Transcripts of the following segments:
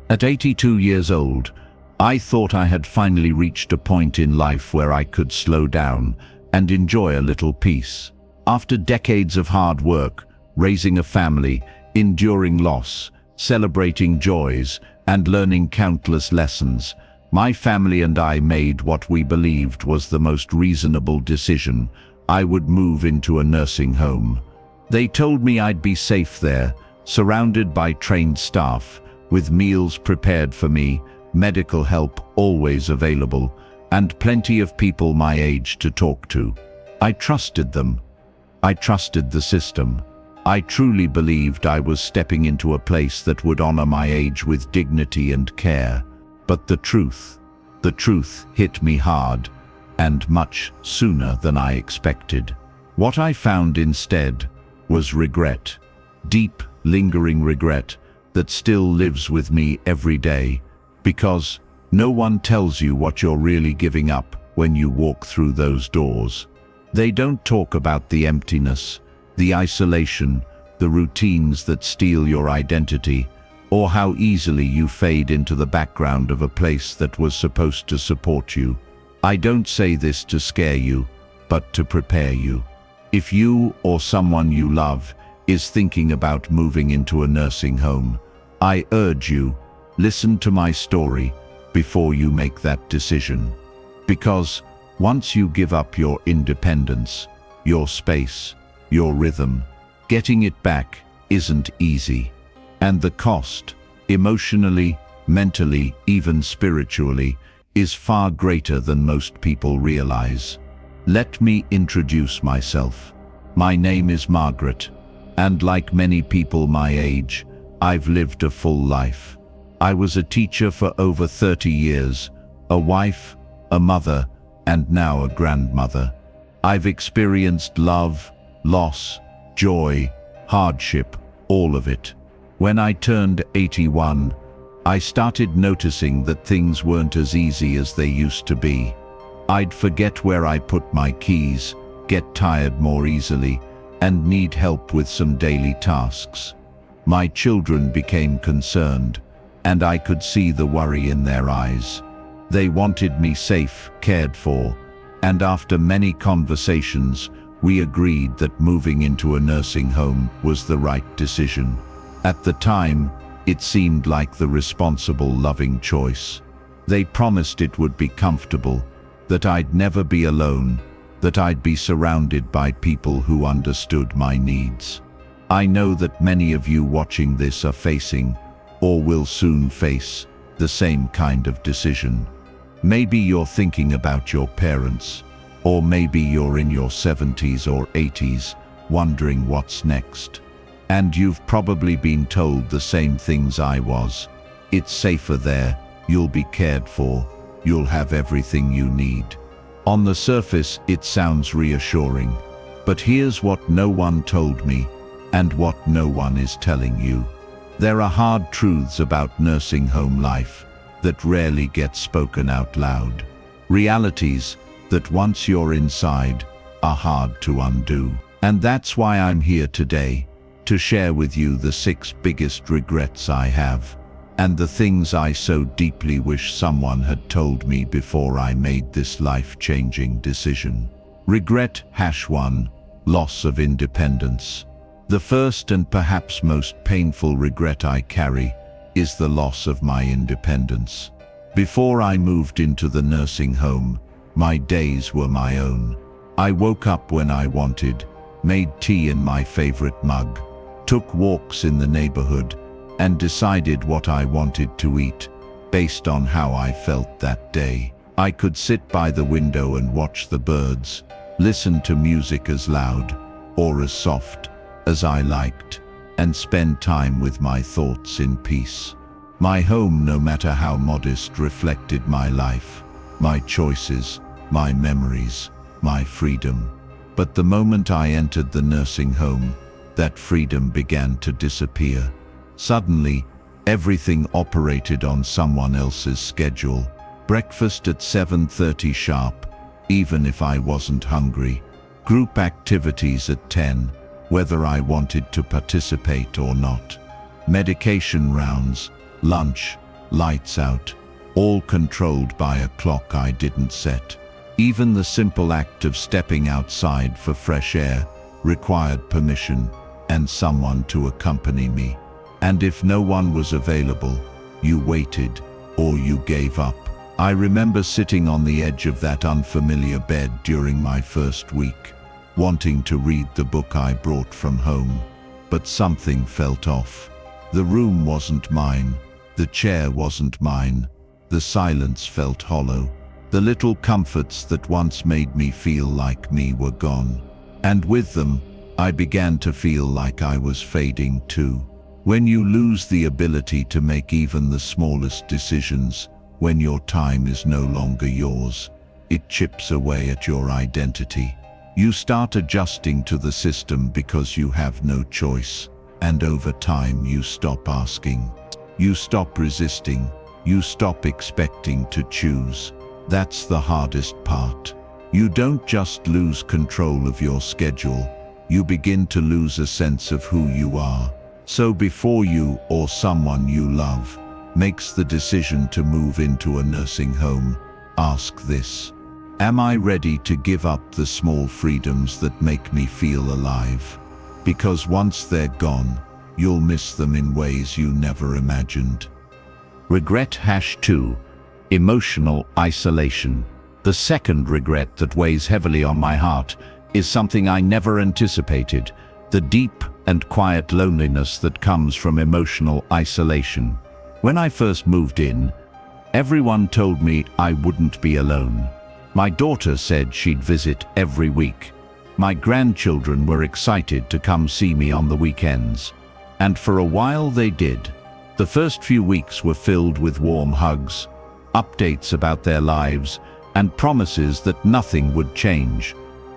At 82 years old, I thought I had finally reached a point in life where I could slow down and enjoy a little peace. After decades of hard work, raising a family, enduring loss, celebrating joys, and learning countless lessons, my family and I made what we believed was the most reasonable decision. I would move into a nursing home. They told me I'd be safe there, surrounded by trained staff, with meals prepared for me, medical help always available, and plenty of people my age to talk to. I trusted them. I trusted the system. I truly believed I was stepping into a place that would honor my age with dignity and care. But the truth hit me hard, and much sooner than I expected. What I found instead was regret. Deep, lingering regret that still lives with me every day, because no one tells you what you're really giving up when you walk through those doors. They don't talk about the emptiness, the isolation, the routines that steal your identity, or how easily you fade into the background of a place that was supposed to support you. I don't say this to scare you, but to prepare you. If you or someone you love is thinking about moving into a nursing home, I urge you, listen to my story before you make that decision. Because once you give up your independence, your space, your rhythm, getting it back isn't easy. And the cost, emotionally, mentally, even spiritually, is far greater than most people realize. Let me introduce myself. My name is Margaret, and like many people my age, I've lived a full life. I was a teacher for over 30 years, a wife, a mother, and now a grandmother. I've experienced love, loss, joy, hardship, all of it. When I turned 81, I started noticing that things weren't as easy as they used to be. I'd forget where I put my keys, get tired more easily, and need help with some daily tasks. My children became concerned, and I could see the worry in their eyes. They wanted me safe, cared for, and after many conversations, we agreed that moving into a nursing home was the right decision. At the time, it seemed like the responsible, loving choice. They promised it would be comfortable, that I'd never be alone, that I'd be surrounded by people who understood my needs. I know that many of you watching this are facing, or will soon face, the same kind of decision. Maybe you're thinking about your parents, or maybe you're in your 70s or 80s, wondering what's next. And you've probably been told the same things I was. It's safer there, you'll be cared for, you'll have everything you need. On the surface, it sounds reassuring, but here's what no one told me, and what no one is telling you. There are hard truths about nursing home life that rarely get spoken out loud. Realities that once you're inside are hard to undo. And that's why I'm here today, to share with you the 6 biggest regrets I have, and the things I so deeply wish someone had told me before I made this life-changing decision. Regret #1. Loss of independence. The first and perhaps most painful regret I carry is the loss of my independence. Before I moved into the nursing home, my days were my own. I woke up when I wanted, made tea in my favorite mug, took walks in the neighborhood, and decided what I wanted to eat based on how I felt that day. I could sit by the window and watch the birds, listen to music as loud or as soft as I liked, and spend time with my thoughts in peace. My home, no matter how modest, reflected my life, my choices, my memories, my freedom. But the moment I entered the nursing home, that freedom began to disappear. Suddenly, everything operated on someone else's schedule. Breakfast at 7:30 sharp, even if I wasn't hungry. Group activities at 10, whether I wanted to participate or not. Medication rounds, lunch, lights out, all controlled by a clock I didn't set. Even the simple act of stepping outside for fresh air required permission and someone to accompany me. And if no one was available, you waited or you gave up. I remember sitting on the edge of that unfamiliar bed during my first week, wanting to read the book I brought from home, but something felt off. The room wasn't mine, the chair wasn't mine, the silence felt hollow. The little comforts that once made me feel like me were gone. And with them, I began to feel like I was fading too. When you lose the ability to make even the smallest decisions, when your time is no longer yours, it chips away at your identity. You start adjusting to the system because you have no choice, and over time you stop asking. You stop resisting, you stop expecting to choose. That's the hardest part. You don't just lose control of your schedule, you begin to lose a sense of who you are. So before you or someone you love makes the decision to move into a nursing home, ask this: am I ready to give up the small freedoms that make me feel alive? Because once they're gone, you'll miss them in ways you never imagined. Regret #2. Emotional isolation. The second regret that weighs heavily on my heart is something I never anticipated: the deep and quiet loneliness that comes from emotional isolation. When I first moved in, everyone told me I wouldn't be alone. My daughter said she'd visit every week. My grandchildren were excited to come see me on the weekends. And for a while they did. The first few weeks were filled with warm hugs, updates about their lives, and promises that nothing would change.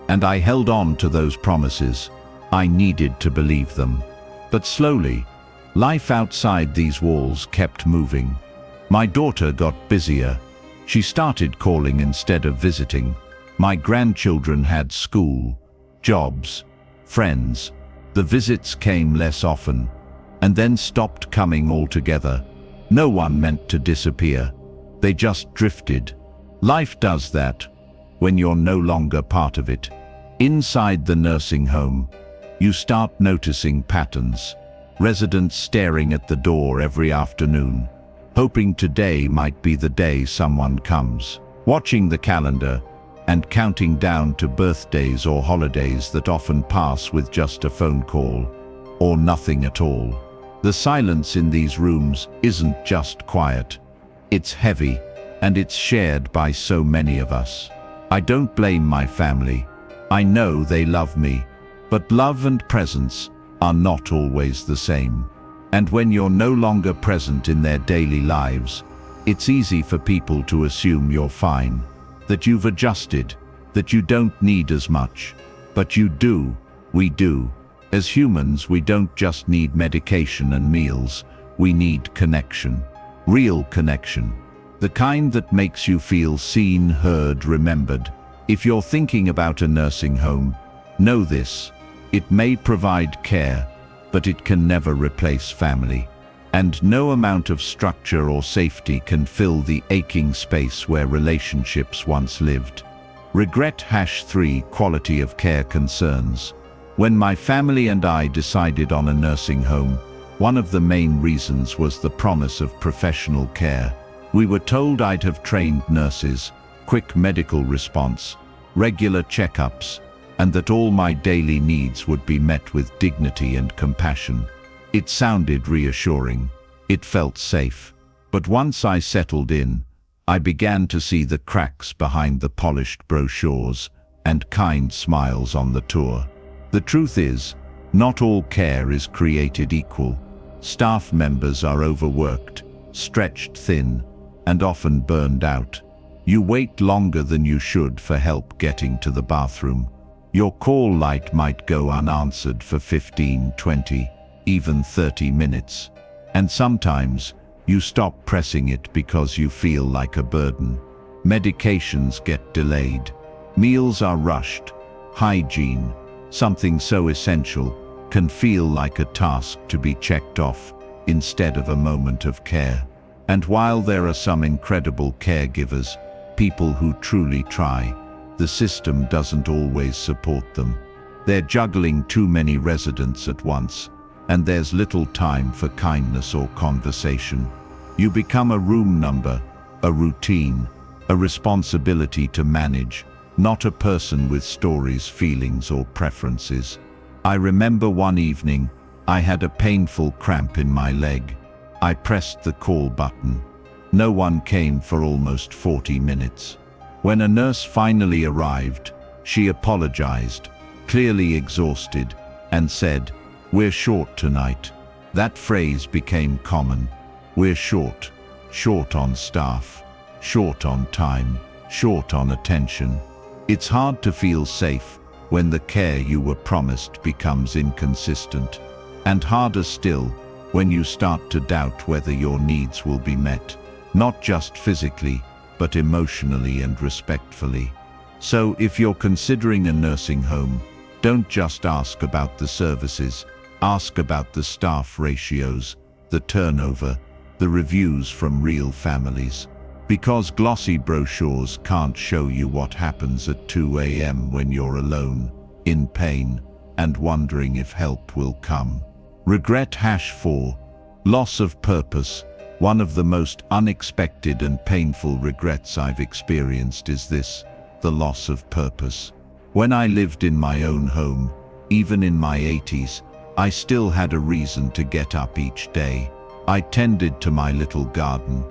And I held on to those promises. I needed to believe them. But slowly, life outside these walls kept moving. My daughter got busier. She started calling instead of visiting. My grandchildren had school, jobs, friends. The visits came less often, and then stopped coming altogether. No one meant to disappear. They just drifted. Life does that when you're no longer part of it. Inside the nursing home, you start noticing patterns. Residents staring at the door every afternoon, hoping today might be the day someone comes. Watching the calendar and counting down to birthdays or holidays that often pass with just a phone call or nothing at all. The silence in these rooms isn't just quiet. It's heavy, and it's shared by so many of us. I don't blame my family. I know they love me, but love and presence are not always the same. And when you're no longer present in their daily lives, it's easy for people to assume you're fine, that you've adjusted, that you don't need as much. But you do, we do. As humans, we don't just need medication and meals, we need connection. Real connection. The kind that makes you feel seen, heard, remembered. If you're thinking about a nursing home, know this: it may provide care, but it can never replace family. And no amount of structure or safety can fill the aching space where relationships once lived. Regret #3. Quality of care concerns. When my family and I decided on a nursing home, one of the main reasons was the promise of professional care. We were told I'd have trained nurses, quick medical response, regular checkups, and that all my daily needs would be met with dignity and compassion. It sounded reassuring. It felt safe. But once I settled in, I began to see the cracks behind the polished brochures and kind smiles on the tour. The truth is, not all care is created equal. Staff members are overworked, stretched thin, and often burned out. You wait longer than you should for help getting to the bathroom. Your call light might go unanswered for 15, 20, even 30 minutes. And sometimes, you stop pressing it because you feel like a burden. Medications get delayed. Meals are rushed. Hygiene, something so essential, can feel like a task to be checked off instead of a moment of care. And while there are some incredible caregivers, people who truly try, the system doesn't always support them. They're juggling too many residents at once, and there's little time for kindness or conversation. You become a room number, a routine, a responsibility to manage, not a person with stories, feelings, or preferences. I remember one evening, I had a painful cramp in my leg. I pressed the call button. No one came for almost 40 minutes. When a nurse finally arrived, she apologized, clearly exhausted, and said, "We're short tonight." That phrase became common. We're short. Short on staff. Short on time. Short on attention. It's hard to feel safe when the care you were promised becomes inconsistent. And harder still, when you start to doubt whether your needs will be met, not just physically, but emotionally and respectfully. So if you're considering a nursing home, don't just ask about the services, ask about the staff ratios, the turnover, the reviews from real families. Because glossy brochures can't show you what happens at 2 a.m. when you're alone, in pain, and wondering if help will come. Regret #4. Loss of purpose. One of the most unexpected and painful regrets I've experienced is this, the loss of purpose. When I lived in my own home, even in my 80s, I still had a reason to get up each day. I tended to my little garden.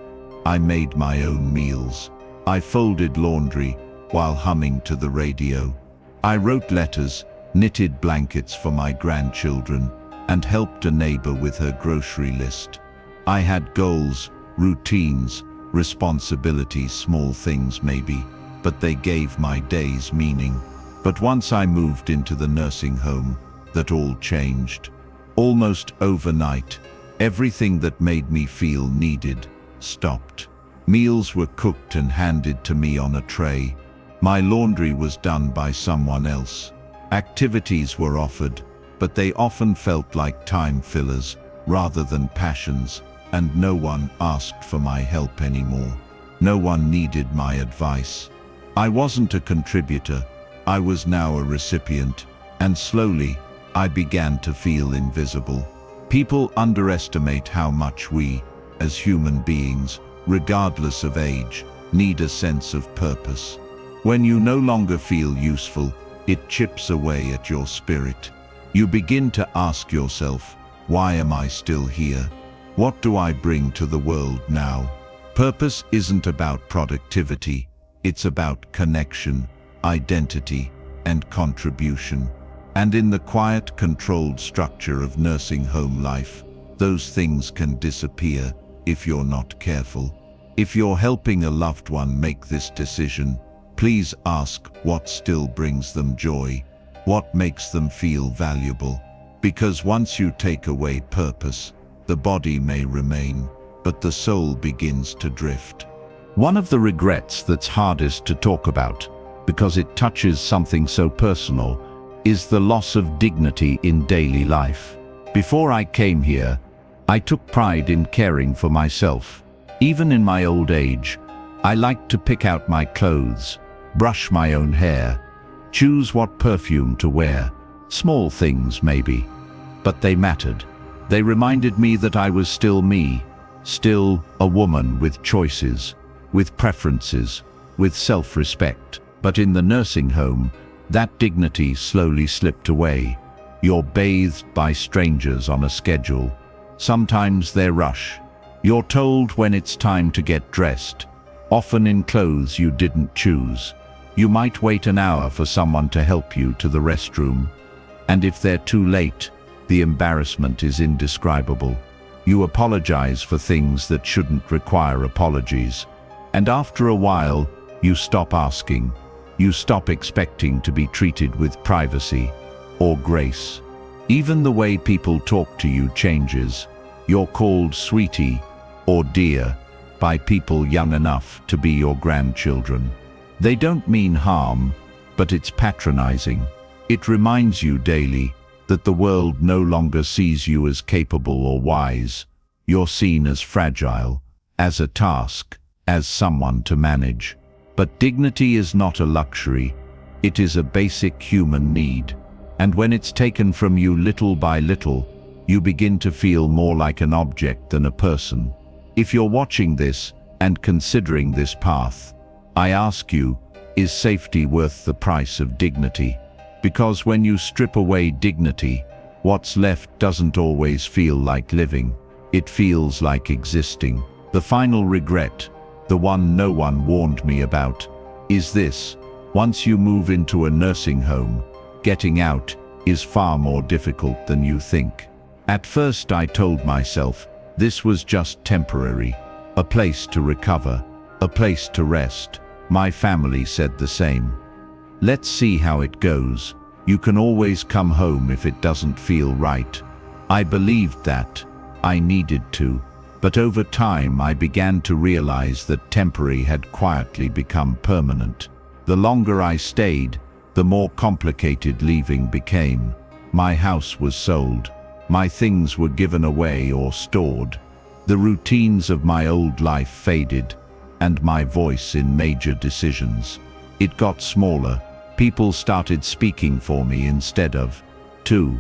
I made my own meals. I folded laundry while humming to the radio. I wrote letters, knitted blankets for my grandchildren, and helped a neighbor with her grocery list. I had goals, routines, responsibilities, small things maybe, but they gave my days meaning. But once I moved into the nursing home, that all changed. Almost overnight, everything that made me feel needed stopped. Meals were cooked and handed to me on a tray. My laundry was done by someone else. Activities were offered, but they often felt like time fillers rather than passions, and no one asked for my help anymore. No one needed my advice. I wasn't a contributor, I was now a recipient, and slowly I began to feel invisible. People underestimate how much we, as human beings, regardless of age, need a sense of purpose. When you no longer feel useful, it chips away at your spirit. You begin to ask yourself, why am I still here? What do I bring to the world now? Purpose isn't about productivity, it's about connection, identity, and contribution. And in the quiet, controlled structure of nursing home life, those things can disappear if you're not careful. If you're helping a loved one make this decision, please ask what still brings them joy, what makes them feel valuable. Because once you take away purpose, the body may remain, but the soul begins to drift. One of the regrets that's hardest to talk about, because it touches something so personal, is the loss of dignity in daily life. Before I came here, I took pride in caring for myself. Even in my old age, I liked to pick out my clothes, brush my own hair, choose what perfume to wear. Small things maybe, but they mattered. They reminded me that I was still me, still a woman with choices, with preferences, with self-respect. But in the nursing home, that dignity slowly slipped away. You're bathed by strangers on a schedule. Sometimes they rush. You're told when it's time to get dressed, often in clothes you didn't choose. You might wait an hour for someone to help you to the restroom. And if they're too late, the embarrassment is indescribable. You apologize for things that shouldn't require apologies. And after a while, you stop asking. You stop expecting to be treated with privacy or grace. Even the way people talk to you changes. You're called sweetie or dear by people young enough to be your grandchildren. They don't mean harm, but it's patronizing. It reminds you daily that the world no longer sees you as capable or wise. You're seen as fragile, as a task, as someone to manage. But dignity is not a luxury. It is a basic human need. And when it's taken from you little by little, you begin to feel more like an object than a person. If you're watching this and considering this path, I ask you, is safety worth the price of dignity? Because when you strip away dignity, what's left doesn't always feel like living. It feels like existing. The final regret, the one no one warned me about, is this: once you move into a nursing home, getting out is far more difficult than you think. At first I told myself this was just temporary, a place to recover, a place to rest. My family said the same. Let's see how it goes. You can always come home if it doesn't feel right. I believed that. I needed to. But over time I began to realize that temporary had quietly become permanent. The longer I stayed, the more complicated leaving became. My house was sold. My things were given away or stored. The routines of my old life faded, and my voice in major decisions. It got smaller. People started speaking for me instead of to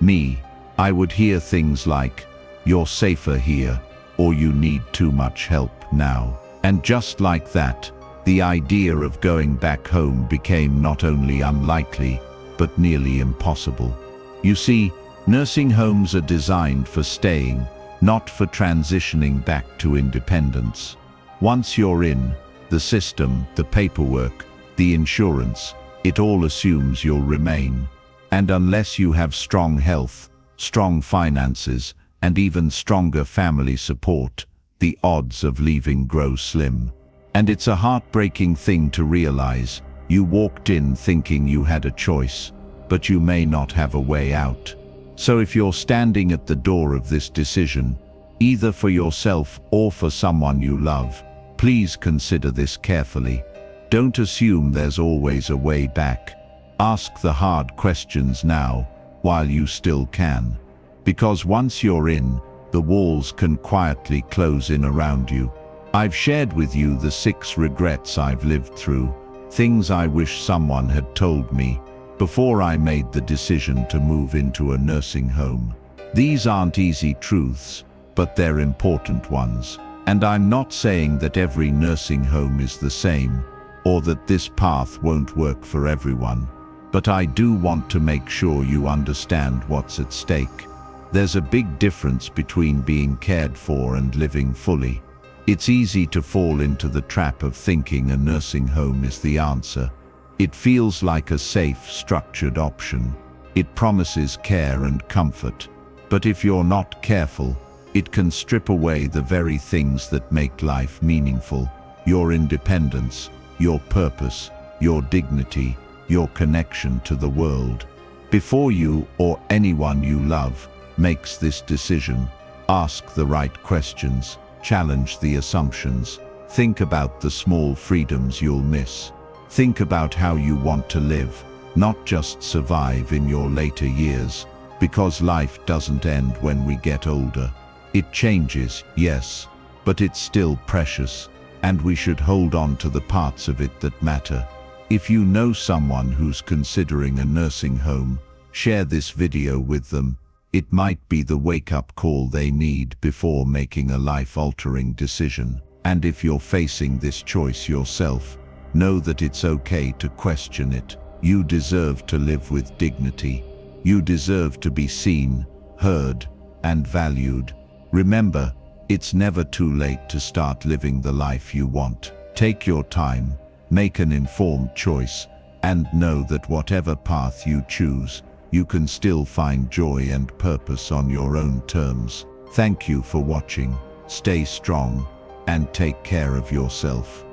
me. I would hear things like, "You're safer here," or "You need too much help now." And just like that, the idea of going back home became not only unlikely, but nearly impossible. You see, nursing homes are designed for staying, not for transitioning back to independence. Once you're in, the system, the paperwork, the insurance, it all assumes you'll remain. And unless you have strong health, strong finances, and even stronger family support, the odds of leaving grow slim. And it's a heartbreaking thing to realize. You walked in thinking you had a choice, but you may not have a way out. So if you're standing at the door of this decision, either for yourself or for someone you love, please consider this carefully. Don't assume there's always a way back. Ask the hard questions now, while you still can. Because once you're in, the walls can quietly close in around you. I've shared with you the 6 regrets I've lived through, things I wish someone had told me before I made the decision to move into a nursing home. These aren't easy truths, but they're important ones. And I'm not saying that every nursing home is the same, or that this path won't work for everyone. But I do want to make sure you understand what's at stake. There's a big difference between being cared for and living fully. It's easy to fall into the trap of thinking a nursing home is the answer. It feels like a safe, structured option. It promises care and comfort. But if you're not careful, it can strip away the very things that make life meaningful: your independence, your purpose, your dignity, your connection to the world. Before you or anyone you love makes this decision, ask the right questions, challenge the assumptions, think about the small freedoms you'll miss. Think about how you want to live, not just survive in your later years, because life doesn't end when we get older. It changes, yes, but it's still precious, and we should hold on to the parts of it that matter. If you know someone who's considering a nursing home, share this video with them. It might be the wake-up call they need before making a life-altering decision. And if you're facing this choice yourself, know that it's okay to question it. You deserve to live with dignity. You deserve to be seen, heard, and valued. Remember, it's never too late to start living the life you want. Take your time, make an informed choice, and know that whatever path you choose, you can still find joy and purpose on your own terms. Thank you for watching. Stay strong and take care of yourself.